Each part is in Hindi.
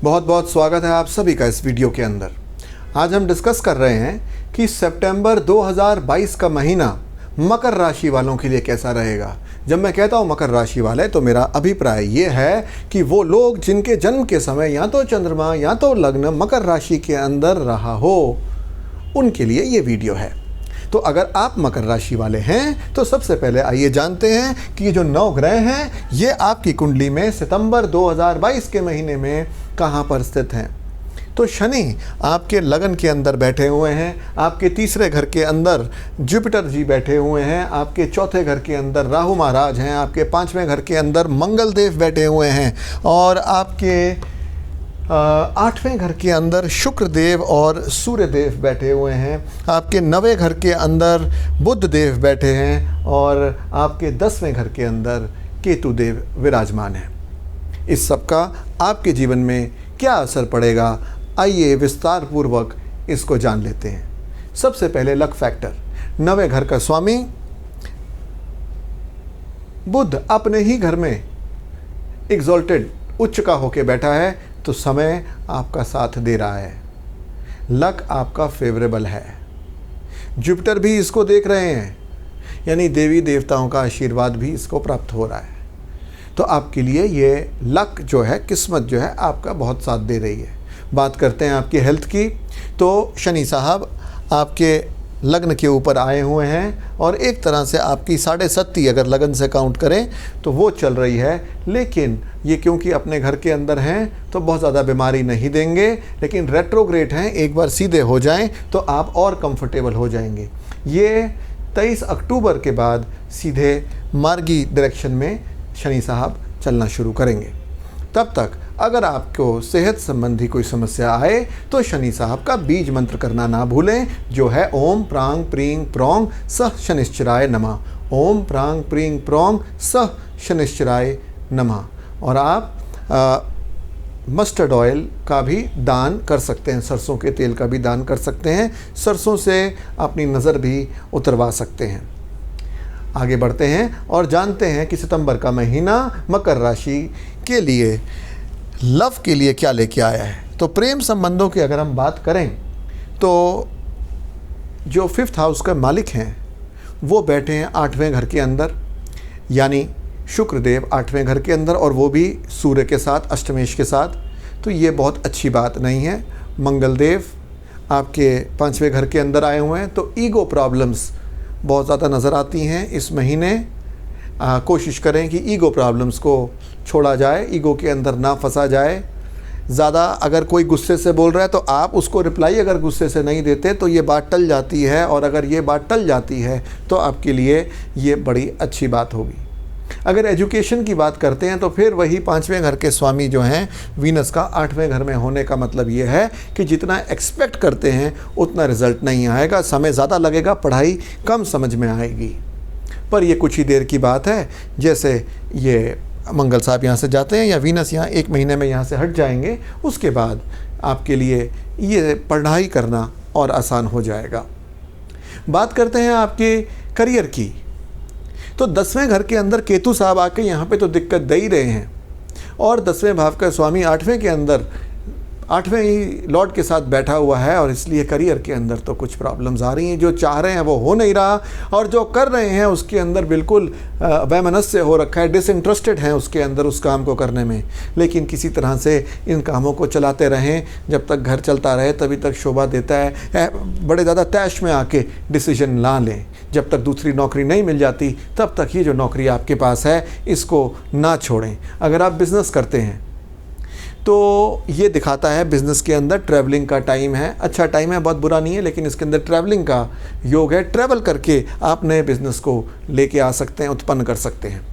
बहुत बहुत स्वागत है आप सभी का इस वीडियो के अंदर। आज हम डिस्कस कर रहे हैं कि सितंबर 2022 का महीना मकर राशि वालों के लिए कैसा रहेगा। जब मैं कहता हूँ मकर राशि वाले, तो मेरा अभिप्राय ये है कि वो लोग जिनके जन्म के समय या तो चंद्रमा या तो लग्न मकर राशि के अंदर रहा हो, उनके लिए ये वीडियो है। तो अगर आप मकर राशि वाले हैं तो सबसे पहले आइए जानते हैं कि ये जो 9 ग्रह हैं ये आपकी कुंडली में सितंबर 2022 के महीने में कहाँ पर स्थित हैं। तो शनि आपके लगन के अंदर बैठे हुए हैं, आपके तीसरे घर के अंदर जुपिटर जी बैठे हुए हैं, आपके चौथे घर के अंदर राहु महाराज हैं, आपके 5वें घर के अंदर मंगल देव बैठे हुए हैं और आपके 8वें घर के अंदर शुक्र देव और सूर्य देव बैठे हुए हैं, आपके 9वें घर के अंदर बुध देव बैठे हैं और आपके 10वें घर के अंदर केतु देव विराजमान हैं। इस सब का आपके जीवन में क्या असर पड़ेगा, आइए विस्तार पूर्वक इसको जान लेते हैं। सबसे पहले लक फैक्टर। 9वें घर का स्वामी बुध अपने ही घर में एग्जॉल्टेड उच्च का होके बैठा है, तो समय आपका साथ दे रहा है, लक आपका फेवरेबल है। जुपिटर भी इसको देख रहे हैं, यानी देवी देवताओं का आशीर्वाद भी इसको प्राप्त हो रहा है। तो आपके लिए ये लक जो है, किस्मत जो है, आपका बहुत साथ दे रही है। बात करते हैं आपकी हेल्थ की, तो शनि साहब आपके लग्न के ऊपर आए हुए हैं और एक तरह से आपकी 7.5 अगर लगन से काउंट करें तो वो चल रही है। लेकिन ये क्योंकि अपने घर के अंदर हैं तो बहुत ज़्यादा बीमारी नहीं देंगे, लेकिन रेट्रोग्रेड हैं, एक बार सीधे हो जाएं तो आप और कंफर्टेबल हो जाएंगे। ये 23 अक्टूबर के बाद सीधे मार्गी डायरेक्शन में शनि साहब चलना शुरू करेंगे। तब तक अगर आपको सेहत संबंधी कोई समस्या आए तो शनि साहब का बीज मंत्र करना ना भूलें, जो है ओम प्रांग प्रींग प्रोंग सह शनिश्चराय नमः। ओम प्रांग प्रींग प्रोंग सह शनिश्चराय नमः। और आप मस्टर्ड ऑयल का भी दान कर सकते हैं, सरसों के तेल का भी दान कर सकते हैं, सरसों से अपनी नज़र भी उतरवा सकते हैं। आगे बढ़ते हैं और जानते हैं कि सितंबर का महीना मकर राशि के लिए लव के लिए क्या लेके आया है। तो प्रेम संबंधों की अगर हम बात करें तो जो 5th हाउस का मालिक हैं वो बैठे हैं 8वें घर के अंदर, यानी शुक्रदेव 8वें घर के अंदर, और वो भी सूर्य के साथ, अष्टमेश के साथ। तो ये बहुत अच्छी बात नहीं है। मंगल देव आपके 5वें घर के अंदर आए हुए हैं, तो ईगो प्रॉब्लम्स बहुत ज़्यादा नज़र आती हैं इस महीने। कोशिश करें कि ईगो प्रॉब्लम्स को छोड़ा जाए, ईगो के अंदर ना फंसा जाए। ज़्यादा अगर कोई गुस्से से बोल रहा है तो आप उसको रिप्लाई अगर गुस्से से नहीं देते तो ये बात टल जाती है, और अगर ये बात टल जाती है तो आपके लिए ये बड़ी अच्छी बात होगी। अगर एजुकेशन की बात करते हैं तो फिर वही 5वें घर के स्वामी जो हैं वीनस का 8वें घर में होने का मतलब ये है कि जितना एक्सपेक्ट करते हैं उतना रिज़ल्ट नहीं आएगा, समय ज़्यादा लगेगा, पढ़ाई कम समझ में आएगी। पर ये कुछ ही देर की बात है। जैसे ये मंगल साहब यहाँ से जाते हैं या वीनस यहाँ 1 महीने में यहाँ से हट जाएंगे, उसके बाद आपके लिए ये पढ़ाई करना और आसान हो जाएगा। बात करते हैं आपके करियर की, तो 10वें घर के अंदर केतु साहब आके यहाँ पे तो दिक्कत दे ही रहे हैं, और 10वें भाव का स्वामी 8वें के अंदर 8वें ही लॉर्ड के साथ बैठा हुआ है, और इसलिए करियर के अंदर तो कुछ प्रॉब्लम्स आ रही हैं। जो चाह रहे हैं वो हो नहीं रहा, और जो कर रहे हैं उसके अंदर बिल्कुल वैमनस्य हो रखा है, डिसइंटरेस्टेड हैं उसके अंदर उस काम को करने में। लेकिन किसी तरह से इन कामों को चलाते रहें, जब तक घर चलता रहे तभी तक शोभा देता है। बड़े ज़्यादा तैश में आके डिसीजन ना लें। जब तक दूसरी नौकरी नहीं मिल जाती तब तक ये जो नौकरी आपके पास है इसको ना छोड़ें। अगर आप बिज़नेस करते हैं तो ये दिखाता है बिज़नेस के अंदर ट्रैवलिंग का टाइम है। अच्छा टाइम है, बहुत बुरा नहीं है, लेकिन इसके अंदर ट्रैवलिंग का योग है। ट्रैवल करके आप नए बिज़नेस को लेके आ सकते हैं, उत्पन्न कर सकते हैं।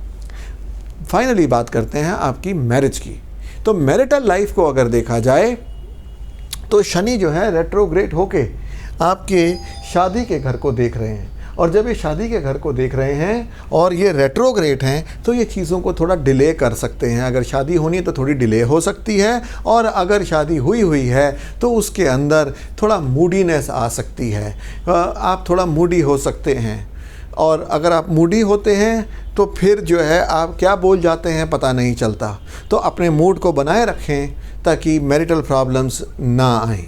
फाइनली बात करते हैं आपकी मैरिज की। तो मैरिटल लाइफ को अगर देखा जाए तो शनि जो है रेट्रोग्रेड होके आपके शादी के घर को देख रहे हैं, और जब ये शादी के घर को देख रहे हैं और ये रेट्रोग्रेड हैं तो ये चीज़ों को थोड़ा डिले कर सकते हैं। अगर शादी होनी है तो थोड़ी डिले हो सकती है, और अगर शादी हुई है तो उसके अंदर थोड़ा मूडीनेस आ सकती है, आप थोड़ा मूडी हो सकते हैं। और अगर आप मूडी होते हैं तो फिर जो है आप क्या बोल जाते हैं पता नहीं चलता। तो अपने मूड को बनाए रखें ताकि मैरिटल प्रॉब्लम्स ना आएं।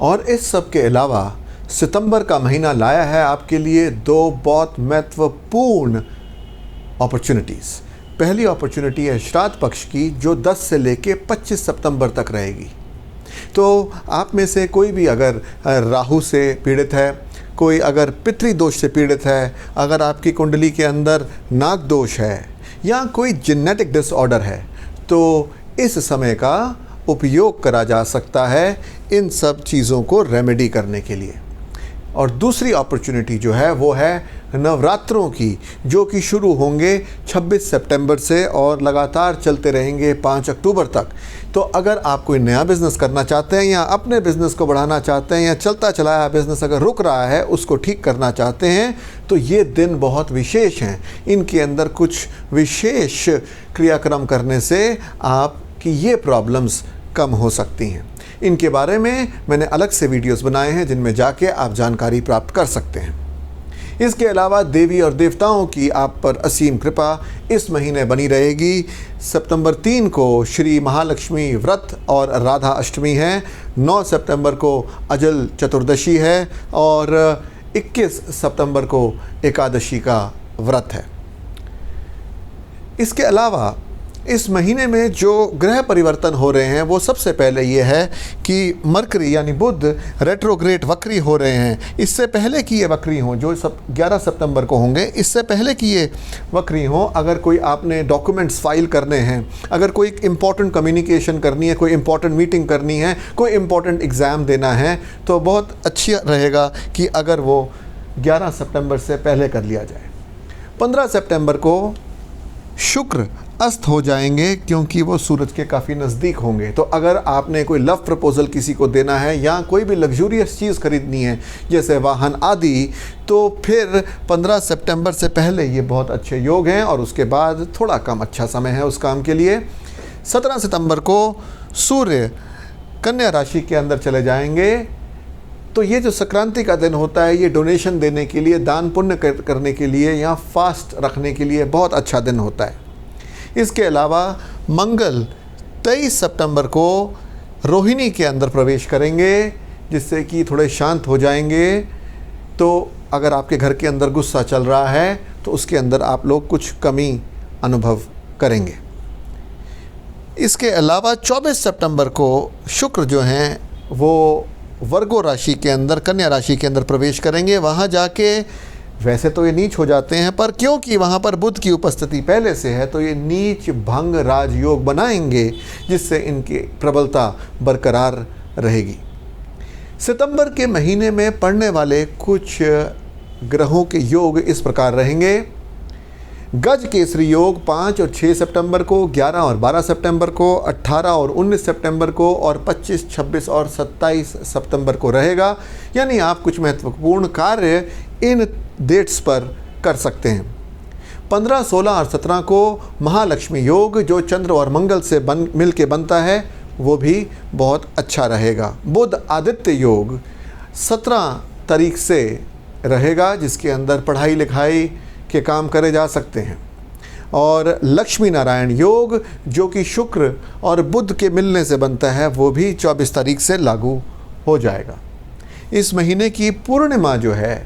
और इस सब के अलावा सितंबर का महीना लाया है आपके लिए दो बहुत महत्वपूर्ण अपॉर्चुनिटीज़। पहली अपॉर्चुनिटी है श्राद्ध पक्ष की, जो 10 से लेके 25 सितंबर तक रहेगी। तो आप में से कोई भी अगर राहु से पीड़ित है, कोई अगर पितृदोष से पीड़ित है, अगर आपकी कुंडली के अंदर नाग दोष है या कोई जेनेटिक डिसऑर्डर है, तो इस समय का उपयोग करा जा सकता है इन सब चीज़ों को रेमेडी करने के लिए। और दूसरी अपॉर्चुनिटी जो है वो है नवरात्रों की, जो कि शुरू होंगे 26 सितंबर से और लगातार चलते रहेंगे 5 अक्टूबर तक। तो अगर आप कोई नया बिज़नेस करना चाहते हैं या अपने बिज़नेस को बढ़ाना चाहते हैं या चलता चलाया बिज़नेस अगर रुक रहा है उसको ठीक करना चाहते हैं, तो ये दिन बहुत विशेष हैं। इनके अंदर कुछ विशेष क्रियाक्रम करने से आपकी ये प्रॉब्लम्स कम हो सकती हैं। इनके बारे में मैंने अलग से वीडियोस बनाए हैं जिनमें जाके आप जानकारी प्राप्त कर सकते हैं। इसके अलावा देवी और देवताओं की आप पर असीम कृपा इस महीने बनी रहेगी। सितंबर 3 को श्री महालक्ष्मी व्रत और राधा अष्टमी है, 9 सितंबर को अजल चतुर्दशी है और 21 सितंबर को एकादशी का व्रत है। इसके अलावा इस महीने में जो ग्रह परिवर्तन हो रहे हैं वो सबसे पहले ये है कि मरकरी यानी बुध रेट्रोग्रेड वक्री हो रहे हैं। इससे पहले कि ये वक्री हों, जो 11 सितंबर को होंगे, इससे पहले कि ये वक्री हों, अगर कोई आपने डॉक्यूमेंट्स फाइल करने हैं, अगर कोई इम्पॉर्टेंट कम्युनिकेशन करनी है, कोई इम्पॉर्टेंट मीटिंग करनी है, कोई इम्पॉर्टेंट एग्ज़ाम देना है, तो बहुत अच्छा रहेगा कि अगर वो 11 सितंबर से पहले कर लिया जाए। 15 सितंबर को शुक्र अस्त हो जाएंगे क्योंकि वो सूरज के काफ़ी नज़दीक होंगे। तो अगर आपने कोई लव प्रपोज़ल किसी को देना है या कोई भी लग्जूरियस चीज़ खरीदनी है जैसे वाहन आदि, तो फिर 15 सितंबर से पहले ये बहुत अच्छे योग हैं और उसके बाद थोड़ा कम अच्छा समय है उस काम के लिए। 17 सितंबर को सूर्य कन्या राशि के अंदर चले जाएंगे। तो ये जो संक्रांति का दिन होता है ये डोनेशन देने के लिए, दान पुण्य करने के लिए या फास्ट रखने के लिए बहुत अच्छा दिन होता है। इसके अलावा मंगल 23 सितंबर को रोहिणी के अंदर प्रवेश करेंगे, जिससे कि थोड़े शांत हो जाएंगे। तो अगर आपके घर के अंदर गुस्सा चल रहा है तो उसके अंदर आप लोग कुछ कमी अनुभव करेंगे। इसके अलावा 24 सितंबर को शुक्र जो हैं वो वर्गो राशि के अंदर, कन्या राशि के अंदर प्रवेश करेंगे। वहाँ जाके वैसे तो ये नीच हो जाते हैं, पर क्योंकि वहाँ पर बुध की उपस्थिति पहले से है तो ये नीच भंग राजयोग बनाएंगे, जिससे इनकी प्रबलता बरकरार रहेगी। सितंबर के महीने में पड़ने वाले कुछ ग्रहों के योग इस प्रकार रहेंगे। गज केसरी योग 5 और 6 सितंबर को, 11 और 12 सितंबर को, 18 और 19 सितंबर को और 25, 26 और 27 सितंबर को रहेगा। यानी आप कुछ महत्वपूर्ण कार्य इन डेट्स पर कर सकते हैं। 15, 16 और 17 को महालक्ष्मी योग, जो चंद्र और मंगल से मिल के बनता है, वो भी बहुत अच्छा रहेगा। बुध आदित्य योग 17 तारीख से रहेगा, जिसके अंदर पढ़ाई लिखाई के काम करे जा सकते हैं। और लक्ष्मी नारायण योग, जो कि शुक्र और बुध के मिलने से बनता है, वो भी 24 तारीख से लागू हो जाएगा। इस महीने की पूर्णिमा जो है,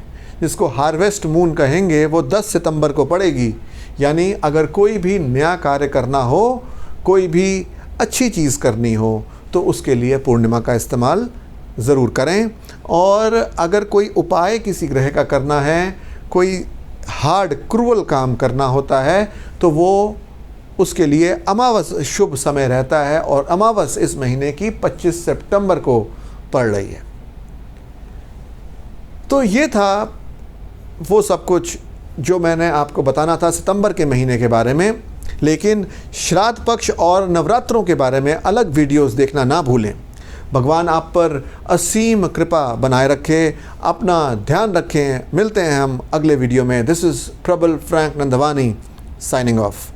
जिसको हार्वेस्ट मून कहेंगे, वो 10 सितंबर को पड़ेगी। यानी अगर कोई भी नया कार्य करना हो, कोई भी अच्छी चीज़ करनी हो, तो उसके लिए पूर्णिमा का इस्तेमाल ज़रूर करें। और अगर कोई उपाय किसी ग्रह का करना है, कोई हार्ड क्रूअल काम करना होता है, तो वो उसके लिए अमावस शुभ समय रहता है और अमावस इस महीने की 25 सितंबर को पड़ रही है। तो ये था वो सब कुछ जो मैंने आपको बताना था सितंबर के महीने के बारे में। लेकिन श्राद्ध पक्ष और नवरात्रों के बारे में अलग वीडियोस देखना ना भूलें। भगवान आप पर असीम कृपा बनाए रखे, अपना ध्यान रखें। मिलते हैं हम अगले वीडियो में। दिस इज़ प्रबल फ्रैंक नंदवानी साइनिंग ऑफ।